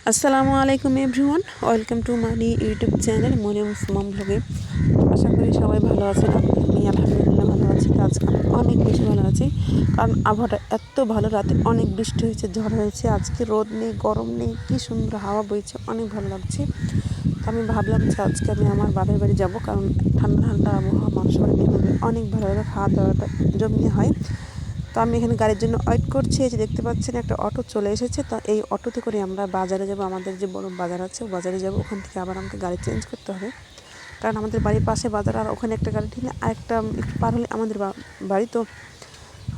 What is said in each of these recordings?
আসসালামু আলাইকুম everyone, welcome to money YouTube channel Mariam Suman ব্লগে। আশা করি সবাই ভালো আছেন। আমি আলহামদুলিল্লাহ ভালো আছি। আজকে আমি অনেক বেশি ভালো আছি, কারণ আবহাওয়াটা এত ভালো। রাতে অনেক বৃষ্টি হয়েছে, ঝড় হয়েছে, আজকে রোদ নেই, গরম নেই, কি সুন্দর হাওয়া বইছে, অনেক ভালো লাগছে। তো আমি ভাবলাম যে আজকে আমি আমার বাবার বাড়ি যাব, কারণ ঠান্ডা ঠান্ডা আবহাওয়া, মানুষের বাড়ি গেলে অনেক ভালোভাবে খাওয়া দাওয়াটা জমিয়ে হয়। তো আমি এখানে গাড়ির জন্য ওয়েট করছি। এই যে দেখতে পাচ্ছেন একটা অটো চলে এসেছে। তো এই অটোতে করে আমরা বাজারে যাব, আমাদের যে বড় বাজার আছে বাজারে যাব। ওখান থেকে আবার আমাকে গাড়ি চেঞ্জ করতে হবে, কারণ আমাদের বাড়ির পাশে বাজার, আর ওখানে একটা গাড়ি ঠিক আরেকটা একটু পার হলে আমাদের বাড়ি। তো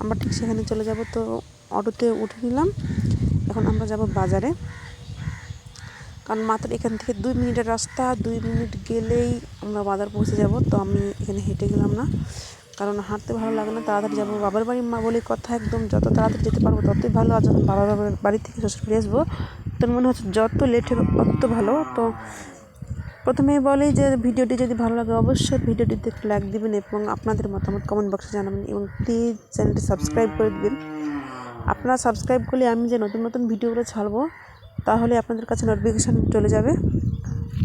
আমরা ঠিক সেখানে চলে যাব। তো অটোতে উঠে নিলাম। এখন আমরা যাব বাজারে, কারণ মাত্র এখান থেকে 2 মিনিটের রাস্তা, 2 মিনিট গেলেই আমরা বাজার পৌঁছে যাব। তো আমি এখানে হেঁটে গেলাম না, কারণ হাঁটতে ভালো লাগে না, তাড়াতাড়ি যাবো। বাবার বাড়ির মা বলে কথা, একদম যত তাড়াতাড়ি যেতে পারবো ততই ভালো। আর যখন বাবার বাড়ি থেকে শ্বশুর ফিরে আসবো, তোর মনে হচ্ছে যত লেট হবে তত ভালো। তো প্রথমেই বলি যে ভিডিওটি যদি ভালো লাগে অবশ্যই ভিডিওটিতে একটু লাইক দিবেন এবং আপনাদের মতামত কমেন্ট বক্সে জানাবেন, এবং প্লিজ চ্যানেলটি সাবস্ক্রাইব করে দেবেন। আপনারা সাবস্ক্রাইব করলে আমি যে নতুন নতুন ভিডিওগুলো ছাড়বো, তাহলে আপনাদের কাছে নোটিফিকেশান চলে যাবে।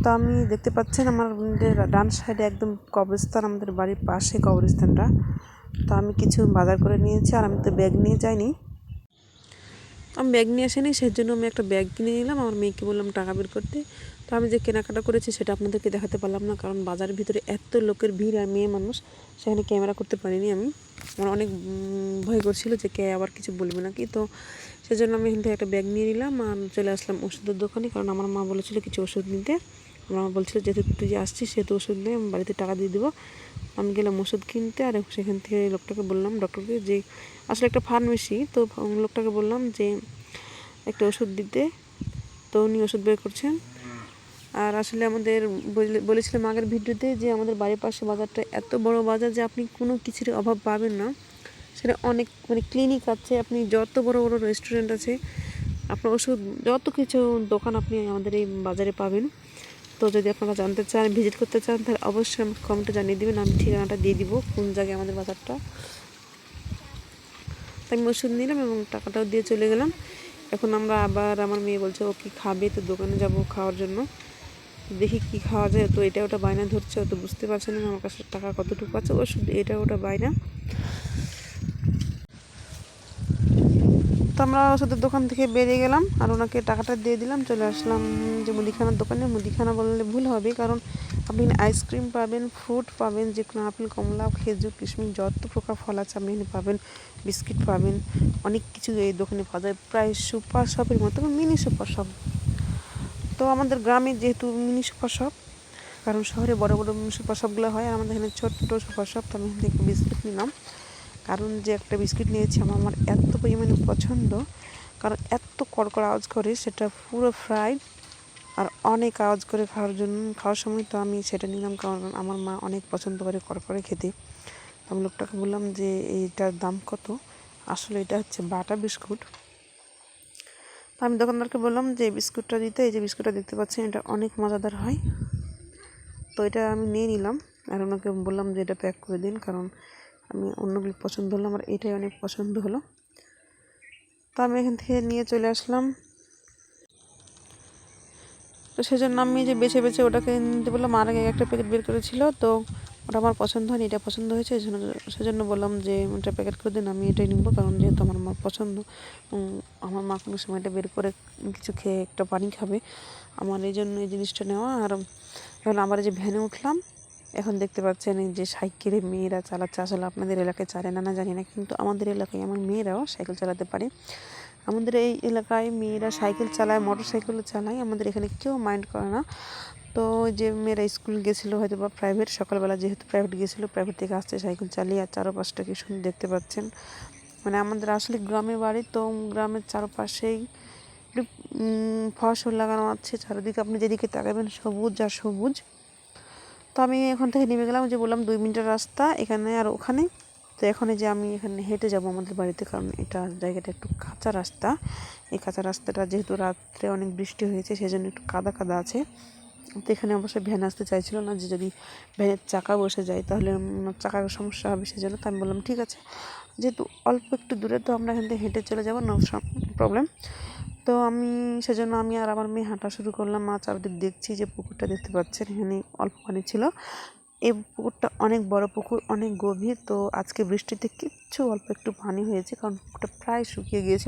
তো আমি দেখতে পাচ্ছেন আমার ডান সাইডে একদম কবরস্থান, আমাদের বাড়ির পাশে কবরস্থানটা। তো আমি কিছু বাজার করে নিয়েছি, আর আমি তো ব্যাগ নিয়ে যাইনি, আমি ব্যাগ নিয়ে আসিনি, সেই জন্য আমি একটা ব্যাগ কিনে নিলাম। আমার মেয়েকে বললাম টাকা বের করতে। তো আমি যে কেনাকাটা করেছি সেটা আপনাদেরকে দেখাতে পারলাম না, কারণ বাজারের ভিতরে এত লোকের ভিড়, আর মেয়ে মানুষ, সেখানে ক্যামেরা করতে পারিনি আমি। আমার অনেক ভয় করছিল যে কে আবার কিছু বলবে নাকি। তো সেজন্য আমি এখান থেকে একটা ব্যাগ নিয়ে নিলাম আর চলে আসলাম ওষুধের দোকানে, কারণ আমার মা বলেছিল কিছু ওষুধ নিতে। আমার মা বলছিল যেহেতু তুই যে আসছিস সেহেতু ওষুধ নেই, আমি বাড়িতে টাকা দিয়ে দেবো। আমি গেলাম ওষুধ কিনতে, আর সেখান থেকে লোকটাকে বললাম, ডক্টরকে, যে আসলে একটা ফার্মেসি। তো লোকটাকে বললাম যে একটা ওষুধ দিতে। তো উনি ওষুধ বের করছেন। আর আসলে আমাদের বলেছিলাম আগের ভিডিওতে যে আমাদের বাড়ির পাশে বাজারটা এত বড় বাজার যে আপনি কোনো কিছুর অভাব পাবেন না। সেটা অনেক ক্লিনিক আছে, আপনি যত বড় বড় রেস্টুরেন্ট আছে, আপনার ওষুধ যত কিছু দোকান আপনি আমাদের এই বাজারে পাবেন। তো যদি আপনারা জানতে চান, ভিজিট করতে চান, তাহলে অবশ্যই আমাকে কমেন্টে জানিয়ে দেবেন, আমি ঠিকানাটা দিয়ে দিব কোন জায়গায় আমাদের বাজারটা। তাই আমি ওষুধ নিলাম এবং টাকাটাও দিয়ে চলে গেলাম। এখন আমরা আবার, আমার মেয়ে বলছে ও কি খাবে, তো দোকানে যাব খাওয়ার জন্য, দেখি কি খাওয়া যায়। তো এটা ওটা বায়না ধরছে, ও তো বুঝতে পারছে না আমার কাছে টাকা কতটুকু আছে, ওষুধ এটা ওটা বায়না। তো আমরা ওষুধের দোকান থেকে বেরিয়ে গেলাম আর ওনাকে টাকাটা দিয়ে দিলাম, চলে আসলাম যে মুদিখানার দোকানে। মুদিখানা বললে ভুল হবে, কারণ আপনি আইসক্রিম পাবেন, ফ্রুট পাবেন, যে কোনো আপেল, কমলা, খেজুর, কিশমিশ, যত প্রকার ফল আছে আপনি এখানে পাবেন। বিস্কিট পাবেন, অনেক কিছু এই দোকানে পাওয়া যায়, প্রায় সুপার শপের মতো, মিনি সুপার শপ। তো আমাদের গ্রামে যেহেতু মিনি সুপার শপ, কারণ শহরে বড় বড় সুপার শপগুলো হয়, আর আমাদের এখানে ছোট্ট সুপার শপ। তো আমি এখান থেকে বিস্কিট নিলাম, কারণ যে একটা বিস্কিট নিয়েছি আমার এত পরিমাণে পছন্দ, কারণ এত কড়কড় আওয়াজ করে, সেটা পুরো ফ্রাই আর অনেক আওয়াজ করে খাওয়ার সময়। তো আমি সেটা নিলাম, কারণ আমার মা অনেক পছন্দ করে কড়কড়ে খেতে। আমি লোকটাকে বললাম যে এইটার দাম কত। আসলে এটা হচ্ছে বাটা বিস্কুট। তো আমি দোকানদারকে বললাম যে বিস্কুটটা দিতে। এই যে বিস্কুটটা দেখতে পাচ্ছেন, এটা অনেক মজাদার হয়। তো এটা আমি নিয়ে নিলাম, আর ওনাকে বললাম যে এটা প্যাক করে দিন, কারণ আমি অন্যগুলো পছন্দ হলো, আমার এটাই অনেক পছন্দ হলো। তো আমি এখান থেকে নিয়ে চলে আসলাম। তো সেজন্য আমি যে বেছে বেছে ওটাকে নিতে বললাম। আর আগে একটা প্যাকেট বের করেছিল, তো ওটা আমার পছন্দ হয়নি, এটা পছন্দ হয়েছে। সেজন্য বললাম যে এটা প্যাকেট করে দিন, আমি এটাই নিব, কারণ যেহেতু আমার মার পছন্দ। আমার মা কোনো সময় এটা বের করে কিছু খেয়ে একটা পানি খাবে, আমার এই জন্য এই জিনিসটা নেওয়া। আর এখন আবার যে ভ্যানে উঠলাম, এখন দেখতে পাচ্ছেন এই যে সাইকেলে মেয়েরা চালাচ্ছে। আসলে আপনাদের এলাকায় চালায় না জানি না, কিন্তু আমাদের এলাকায় আমার মেয়েরাও সাইকেল চালাতে পারে। আমাদের এই এলাকায় মেয়েরা সাইকেল চালায়, মোটর সাইকেলও চালায়, আমাদের এখানে কেউ মাইন্ড করে না। তো যে মেয়েরা স্কুল গেছিলো হয়তো বা প্রাইভেট, সকালবেলা যেহেতু প্রাইভেট গেছিলো, প্রাইভেট থেকে আসছে সাইকেল চালিয়ে। আর চারপাশটা কি সুন্দর দেখতে পাচ্ছেন, আমাদের আসলে গ্রামের বাড়ি, তো গ্রামের চারপাশেই ফসল লাগানো আছে, চারিদিকে আপনি যেদিকে তাকাবেন সবুজ আর সবুজ। তো আমি এখান থেকে নেমে গেলাম, যে বললাম 2 মিনিটের রাস্তা এখানে আর ওখানে। তো এখন যে আমি এখানে হেঁটে যাব আমাদের বাড়িতে, কারণ এটা জায়গাটা একটু কাঁচা রাস্তা। এই কাঁচা রাস্তাটা যেহেতু রাত্রে অনেক বৃষ্টি হয়েছে, সেজন্য একটু কাদা কাদা আছে। তো এখানে অবশ্যই ভ্যান আসতে চাইছিল না, যে যদি ভ্যানের চাকা বসে যায় তাহলে চাকার সমস্যা হবে, সেজন্য। তো আমি বললাম ঠিক আছে, যেহেতু অল্প একটু দূরে, তো আমরা এখান থেকে হেঁটে চলে যাবো, নো প্রবলেম। তো সেজন্য আমি আর আমার মেয়ে হাঁটা শুরু করলাম। চারদিক দেখছি যে পুকুরটা দেখতে পাচ্ছেন, এখানে অল্প পানি ছিল। এই পুকুরটা অনেক বড় পুকুর, অনেক গভীর। তো আজকে বৃষ্টিতে অল্প একটু পানি হয়েছে, কারণ পুকুরটা প্রায় শুকিয়ে গিয়েছে।